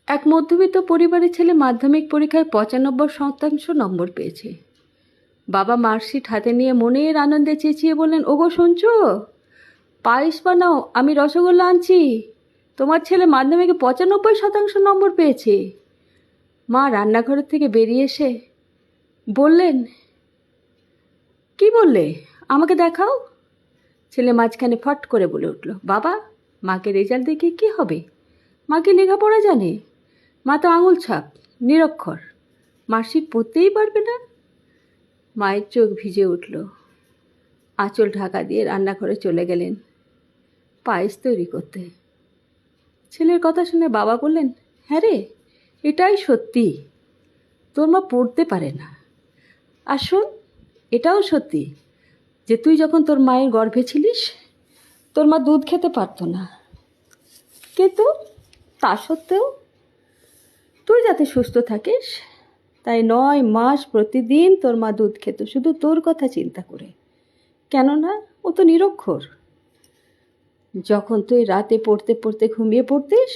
এক মধ্যবিত্ত পরিবারের ছেলে মাধ্যমিক পরীক্ষায় 95% নম্বর পেয়েছে। বাবা মার্কশিট হাতে নিয়ে মনের আনন্দে চেঁচিয়ে বললেন, ওগো শুনছো, পায়েস বানাও, আমি রসগোল্লা আনছি, তোমার ছেলে মাধ্যমিকে 95% নম্বর পেয়েছে। মা রান্নাঘরের থেকে বেরিয়ে এসে বললেন, কি বললে, আমাকে দেখাও। ছেলে মাঝখানে ফট করে বলে উঠল, বাবা, মাকে রেজাল্ট দেখে কী হবে? মা কি লেখাপড়া জানে? মা তো আঙুল ছাপ, নিরক্ষর, মার্কশিট পড়তেই পারবে না। মায়ের চোখ ভিজে উঠল। আঁচল ঢাকা দিয়ে রান্নাঘরে চলে গেলেন পায়েস তৈরি করতে। ছেলের কথা শুনে বাবা বললেন, হ্যাঁ রে, এটাই সত্যি, তোর মা পড়তে পারে না। আর শোন, এটাও সত্যি যে তুই যখন তোর মায়ের গর্ভে ছিলিস, তোর মা দুধ খেতে পারতো না, কিন্তু তা সত্ত্বেও তুই যাতে সুস্থ থাকিস তাই 9 মাস প্রতিদিন তোর মা দুধ খেত, শুধু তোর কথা চিন্তা করে। কেননা ও তো নিরক্ষর। যখন তুই রাতে পড়তে পড়তে ঘুমিয়ে পড়তিস,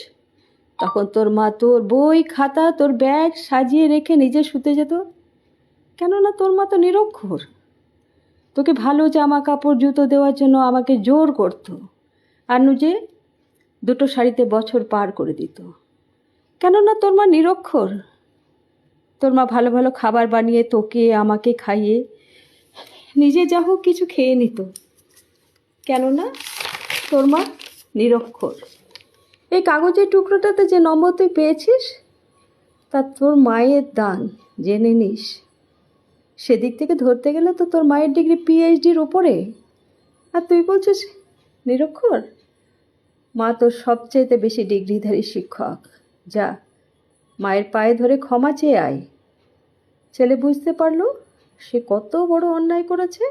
তখন তোর মা তোর বই খাতা তোর ব্যাগ সাজিয়ে রেখে নিজে শুতে যেত। কেননা তোর মা তো নিরক্ষর। তোকে ভালো জামা কাপড় জুতো দেওয়ার জন্য আমাকে জোর করতো, আর নিজে 2টো শাড়িতে বছর পার করে দিত। কেননা তোর মা নিরক্ষর। তোর মা ভালো ভালো খাবার বানিয়ে তোকে আমাকে খাইয়ে নিজে যা হোক কিছু খেয়ে নিত। কেননা তোর মা নিরক্ষর। এই কাগজের টুকরোটাতে যে নম্বর তুই পেয়েছিস, তা তোর মায়ের দান, জেনে নিস। সেদিক থেকে ধরতে গেলে তো তোর মায়ের ডিগ্রি PhDর ওপরে, আর তুই বলছিস নিরক্ষর। মা তোর সবচেয়ে বেশি ডিগ্রিধারী শিক্ষক। যা, মায়ের পায়ে ধরে ক্ষমা চেয়ে আয়। ছেলে বুঝতে পারল সে কত বড় অন্যায় করেছে।